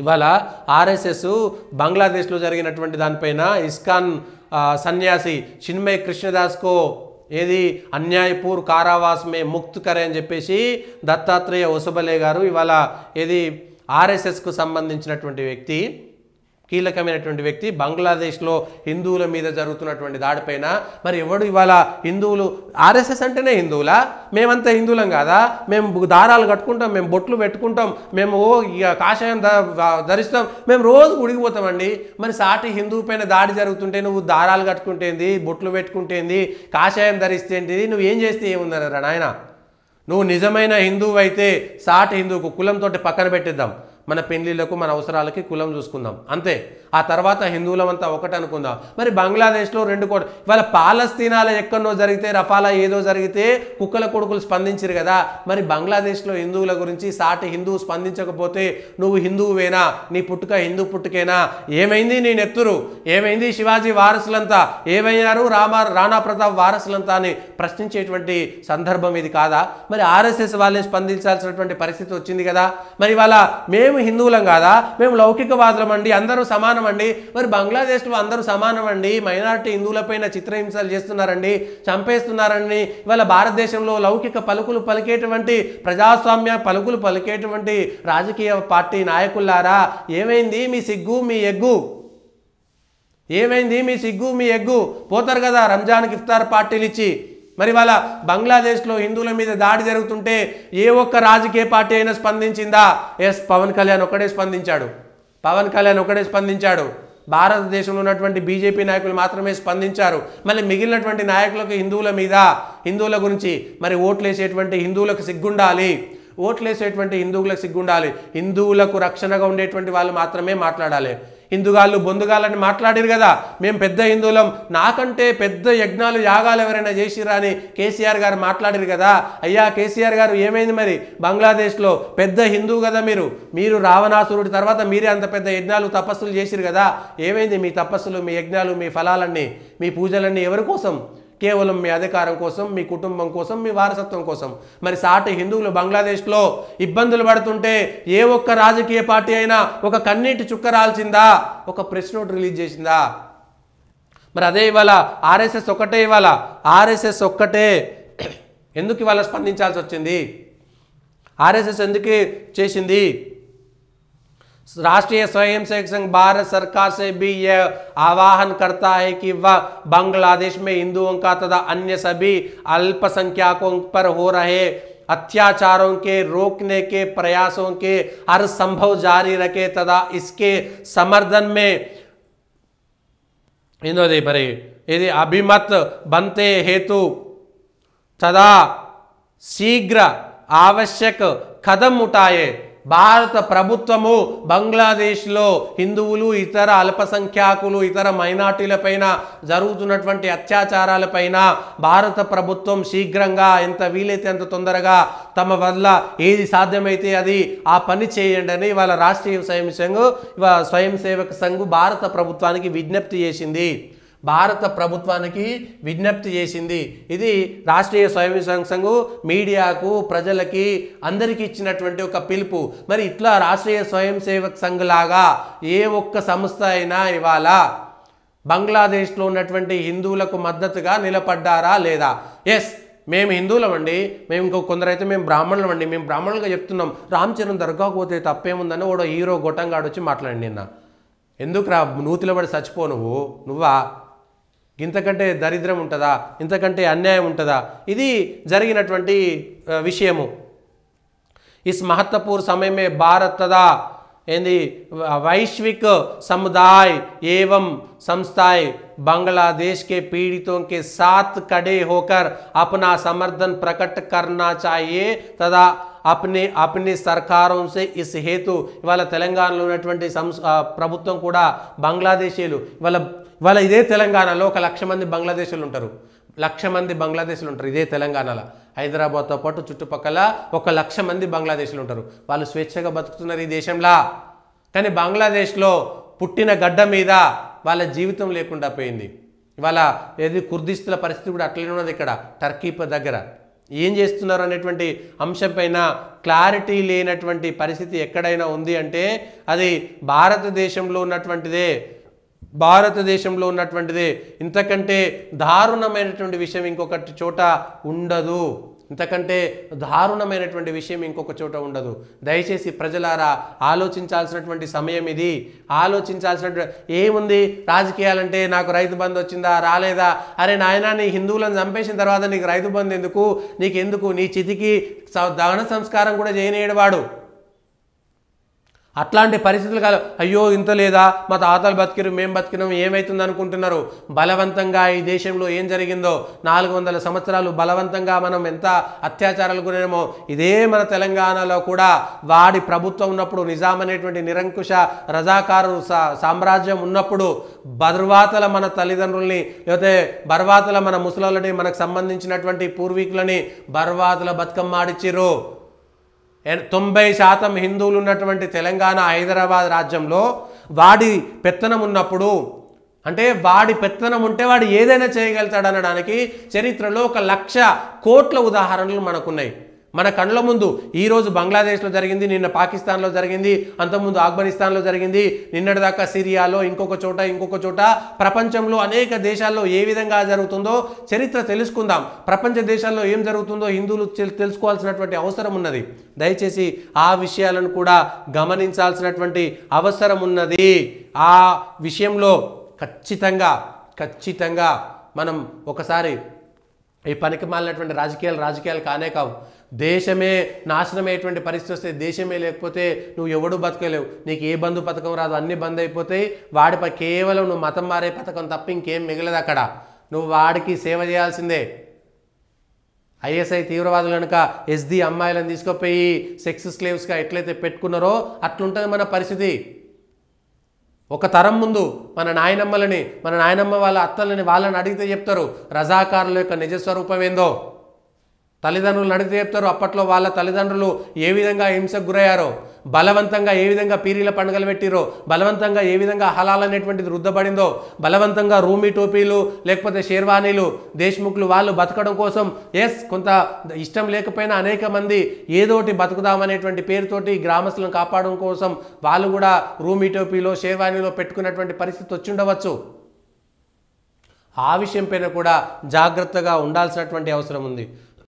ఇవాళ ఆర్ఎస్ఎస్ బంగ్లాదేశ్లో జరిగినటువంటి దానిపైన ఇస్కాన్ సన్యాసి చిన్మయ్ కృష్ణదాస్కో ఏది అన్యాయపూర్ కారావాస్ మే ముక్త్ కరే అని చెప్పేసి దత్తాత్రేయ ఒసబలే గారు ఇవాళ ఏది ఆర్ఎస్ఎస్కు సంబంధించినటువంటి వ్యక్తి, కీలకమైనటువంటి వ్యక్తి, బంగ్లాదేశ్లో హిందువుల మీద జరుగుతున్నటువంటి దాడిపైన మరి ఎవడు ఇవాళ హిందువులు, ఆర్ఎస్ఎస్ అంటేనే హిందువులా, మేమంతా హిందువులం కాదా, మేము దారాలు కట్టుకుంటాం, మేము బొట్లు పెట్టుకుంటాం, మేము కాషాయం ధరిస్తాం, మేము రోజు గుడికి పోతామండి. మరి సాటి హిందువు పైన దాడి జరుగుతుంటే నువ్వు దారాలు కట్టుకుంటేంది, బొట్లు పెట్టుకుంటేంది, కాషాయం ధరిస్తేంటిది, నువ్వు ఏం చేస్తే ఏముందన్నారా నాయన. నువ్వు నిజమైన హిందువు అయితే సాటి హిందువుకు కులంతో పక్కన పెట్టిద్దాం, మన పెళ్లిళ్లకు మన అవసరాలకి కులం చూసుకుందాం అంతే, ఆ తర్వాత హిందువులమంతా ఒకటి అనుకుందాం. మరి బంగ్లాదేశ్లో 2 కోట్లు ఇవాళ పాలస్తీనాలో ఎక్కడో జరిగితే, రఫాలా ఏదో జరిగితే కుక్కల కొడుకులు స్పందించారు కదా, మరి బంగ్లాదేశ్లో హిందువుల గురించి సాటి హిందువు స్పందించకపోతే నువ్వు హిందువువేనా, నీ పుట్టుక హిందూ పుట్టుకేనా, ఏమైంది నీ నెత్తురు, ఏమైంది శివాజీ వారసులంతా, ఏమయ్యారు రాణా ప్రతాప్ వారసులంతా అని ప్రశ్నించేటువంటి సందర్భం ఇది కాదా. మరి ఆర్ఎస్ఎస్ వాళ్ళని స్పందించాల్సినటువంటి పరిస్థితి వచ్చింది కదా. మరి ఇవాళ మేము హిందువులం కాదా, మేము లౌకికవాదులం అండి, అందరూ సమానం అండి, మరి బంగ్లాదేశ్లో అందరూ సమానం అండి, మైనారిటీ హిందువులపైన చిత్రహింసలు చేస్తున్నారండి, చంపేస్తున్నారండి. ఇవాళ భారతదేశంలో లౌకిక పలుకులు పలికేటువంటి, ప్రజాస్వామ్య పలుకులు పలికేటువంటి రాజకీయ పార్టీ నాయకులారా, ఏమైంది మీ సిగ్గు మీ ఎగ్గు, ఏమైంది మీ సిగ్గు మీ ఎగ్గు, పోతారు కదా రంజాన్కి ఇఫ్తార్ పార్టీలు ఇచ్చి. మరి వాళ్ళ బంగ్లాదేశ్లో హిందువుల మీద దాడి జరుగుతుంటే ఏ ఒక్క రాజకీయ పార్టీ అయినా స్పందించిందా? ఎస్, పవన్ కళ్యాణ్ ఒకడే స్పందించాడు. భారతదేశంలో ఉన్నటువంటి బీజేపీ నాయకులు మాత్రమే స్పందించారు. మళ్ళీ మిగిలినటువంటి నాయకులకు హిందువుల గురించి మరి ఓట్లేసేటువంటి హిందువులకు సిగ్గుండాలి, హిందువులకు రక్షణగా ఉండేటువంటి వాళ్ళు మాత్రమే మాట్లాడాలి. హిందుగాళ్ళు బొందుగాళ్ళని మాట్లాడారు కదా, మేము పెద్ద హిందువులం, నాకంటే పెద్ద యజ్ఞాలు యాగాలు ఎవరైనా చేసిరా అని కేసీఆర్ గారు మాట్లాడారు కదా. అయ్యా కేసీఆర్ గారు, ఏమైంది మరి బంగ్లాదేశ్లో పెద్ద హిందువు కదా మీరు రావణాసురుడి తర్వాత మీరే అంత పెద్ద యజ్ఞాలు తపస్సులు చేసిరు కదా, ఏమైంది మీ తపస్సులు, మీ యజ్ఞాలు, మీ ఫలాలన్నీ, మీ పూజలన్నీ ఎవరి కోసం? కేవలం మీ అధికారం కోసం, మీ కుటుంబం కోసం, మీ వారసత్వం కోసం. మరి సాటి హిందువులు బంగ్లాదేశ్లో ఇబ్బందులు పడుతుంటే ఏ ఒక్క రాజకీయ పార్టీ అయినా ఒక కన్నీటి చుక్క రాల్చిందా, ఒక ప్రెస్ నోట్ రిలీజ్ చేసిందా? మరి అదే ఇవాళ ఆర్ఎస్ఎస్ ఒక్కటే ఎందుకు ఇవాళ స్పందించాల్సి వచ్చింది? ఆర్ఎస్ఎస్ ఎందుకు చేసింది? राष्ट्रीय स्वयंसेवक संघ भारत सरकार से भी यह आह्वान करता है कि वह बांग्लादेश में हिंदुओं का तथा अन्य सभी अल्पसंख्यकों पर हो रहे अत्याचारों के रोकने के प्रयासों के हर संभव जारी रखे तथा इसके समर्थन में यदि अभिमत बनते हेतु तथा शीघ्र आवश्यक कदम उठाए. భారత ప్రభుత్వము బంగ్లాదేశ్లో హిందువులు, ఇతర అల్పసంఖ్యాకులు, ఇతర మైనార్టీలపైన జరుగుతున్నటువంటి అత్యాచారాలపైన భారత ప్రభుత్వం శీఘ్రంగా, ఎంత వీలైతే అంత తొందరగా తమ వల్ల ఏది సాధ్యమైతే అది ఆ పని చేయండి అని వాళ్ళ రాష్ట్రీయ స్వయం సేవక సంఘ్ భారత ప్రభుత్వానికి విజ్ఞప్తి చేసింది. ఇది రాష్ట్రీయ స్వయం సేవక సంఘ్ మీడియాకు, ప్రజలకి, అందరికీ ఇచ్చినటువంటి ఒక పిలుపు. మరి ఇట్లా రాష్ట్రీయ స్వయం సేవక సంఘ్ లాగా ఏ ఒక్క సంస్థ అయినా ఇవాళ బంగ్లాదేశ్లో ఉన్నటువంటి హిందువులకు మద్దతుగా నిలబడ్డారా లేదా? ఎస్, మేము హిందువులం అండి, మేము ఇంకో కొందరైతే మేము బ్రాహ్మణులం అండి, మేము బ్రాహ్మణులుగా చెప్తున్నాం, రామ్ చరణ్ దర్గాకు పోతే తప్పేముందని ఓడో హీరో గొట్టంగాడు వచ్చి మాట్లాడి నిన్న. ఎందుకు రా నూతిలో పడి చచ్చిపో నువ్వా? ఇంతకంటే దరిద్రం ఉంటుందా? ఇంతకంటే అన్యాయం ఉంటుందా? ఇది జరిగినటువంటి విషయము. इस महत्वपूर्ण समय में भारत तथा वैश्विक समुदाय एवं संस्थाएं बांग्लादेश के पीड़ितों के साथ खड़े होकर अपना समर्थन प्रकट करना चाहिए तथा अपनी सरकारों से इस हेतु इवाल तेलंगाणలో ఉన్నటువంటి ప్రభుత్వం కూడా బంగ్లాదేశీయులు ఇవాళ ఇదే తెలంగాణలో 1,00,000 మంది బంగ్లాదేశీయులు ఉంటారు. 1,00,000 మంది బంగ్లాదేశీయులు ఉంటారు ఇదే తెలంగాణలో. హైదరాబాద్తో పాటు చుట్టుపక్కల 1,00,000 మంది బంగ్లాదేశీయులు ఉంటారు. వాళ్ళు స్వేచ్ఛగా బతుకుతున్నారు ఈ దేశంలో. కానీ బంగ్లాదేశ్లో పుట్టిన గడ్డ మీద వాళ్ళ జీవితం లేకుండా పోయింది. ఇవాళ ఏది కుర్దిస్తుల పరిస్థితి కూడా అట్లనే ఉన్నది. ఇక్కడ టర్కీ దగ్గర ఏం చేస్తున్నారు అనేటువంటి అంశంపైన క్లారిటీ లేనటువంటి పరిస్థితి ఎక్కడైనా ఉంది అంటే అది భారతదేశంలో ఉన్నటువంటిదే. ఇంతకంటే దారుణమైనటువంటి విషయం ఇంకొకటి చోట ఉండదు. దయచేసి ప్రజలారా ఆలోచించాల్సినటువంటి సమయం ఇది. ఏముంది రాజకీయాలంటే నాకు రైతు బంధు వచ్చిందా రాలేదా, అరే నాయనా నీ హిందువులను చంపేసిన తర్వాత నీకు రైతు బంధు ఎందుకు, నీకెందుకు, నీ చితికి దహన సంస్కారం కూడా చేయనేడు వాడు. అట్లాంటి పరిస్థితులు కాదు. అయ్యో ఇంత లేదా, మా తాతలు బతికిరు మేము బతికినాం ఏమవుతుంది అనుకుంటున్నారు. బలవంతంగా ఈ దేశంలో ఏం జరిగిందో 400 సంవత్సరాలు బలవంతంగా మనం ఎంత అత్యాచారాలు గురేమో ఇదే మన తెలంగాణలో కూడా వాడి ప్రభుత్వం ఉన్నప్పుడు, నిజాం అనేటువంటి నిరంకుశ రజాకారు సామ్రాజ్యం ఉన్నప్పుడు బర్వాతల మన తల్లిదండ్రుల్ని లేకపోతే బర్వాతల మన ముసలోళ్ళని మనకు సంబంధించినటువంటి పూర్వీకులని బర్వాతల బతుకమ్మ ఆడిచ్చిర్రు. 90% హిందువులు ఉన్నటువంటి తెలంగాణ హైదరాబాద్ రాజ్యంలో వాడి పెత్తనం ఉన్నప్పుడు, అంటే వాడి పెత్తనం ఉంటే వాడు ఏదైనా చేయగలుగుతాడు అనడానికి చరిత్రలో 1,00,000 కోట్ల ఉదాహరణలు మనకున్నాయి. మన కళ్ళ ముందు ఈరోజు బంగ్లాదేశ్లో జరిగింది, నిన్న పాకిస్తాన్లో జరిగింది, అంతకుముందు ఆఫ్ఘనిస్తాన్లో జరిగింది, నిన్నటిదాకా సిరియాలో, ఇంకొక చోట ప్రపంచంలో అనేక దేశాల్లో ఏ విధంగా జరుగుతుందో చరిత్ర తెలుసుకుందాం. ప్రపంచ దేశాల్లో ఏం జరుగుతుందో హిందువులు తెలుసుకోవాల్సినటువంటి అవసరం ఉన్నది. దయచేసి ఆ విషయాలను కూడా గమనించాల్సినటువంటి అవసరం ఉన్నది. ఆ విషయంలో ఖచ్చితంగా మనం ఒకసారి ఈ పనికి మాలినటువంటి రాజకీయాలు కానే కావు. దేశమే నాశనమయ్యేటువంటి పరిస్థితి వస్తే, దేశమే లేకపోతే నువ్వు ఎవడు బతకలేవు, నీకు ఏ బంధు పథకం రాదు, అన్ని బంద్ అయిపోతాయి. వాడిపై కేవలం నువ్వు మతం మారే పథకం తప్ప ఇంకేం మిగలదు. అక్కడ నువ్వు వాడికి సేవ చేయాల్సిందే. ఐఎస్ఐ తీవ్రవాదులు కనుక ఎస్డి అమ్మాయిలను తీసుకుపోయి సెక్స్ స్లేవ్స్గా ఎట్లయితే పెట్టుకున్నారో అట్లుంటుంది మన పరిస్థితి. ఒక తరం ముందు మన నాయనమ్మ వాళ్ళ అత్తలని వాళ్ళని అడిగితే చెప్తారు రజాకారుల యొక్క నిజస్వరూపం ఏందో. తల్లిదండ్రులను అడిగితే చెప్తారు అప్పట్లో వాళ్ళ తల్లిదండ్రులు ఏ విధంగా హింసకు గురయ్యారో, బలవంతంగా ఏ విధంగా పీరీల పండుగలు పెట్టిరో, బలవంతంగా ఏ విధంగా హలాల్ అనేటువంటిది రుద్దబడిందో, బలవంతంగా రూమీ టోపీలు లేకపోతే షేర్వానీలు దేశ్ముఖ్లు వాళ్ళు బతకడం కోసం కొంత ఇష్టం లేకపోయినా అనేక మంది ఏదోటి బతుకుదామనేటువంటి పేరుతోటి గ్రామస్తులను కాపాడడం కోసం వాళ్ళు కూడా రూమీ టోపీలో షేర్వానీలో పెట్టుకున్నటువంటి పరిస్థితి వచ్చి ఉండవచ్చు. ఆ విషయం పైన కూడా జాగ్రత్తగా ఉండాల్సినటువంటి అవసరం ఉంది.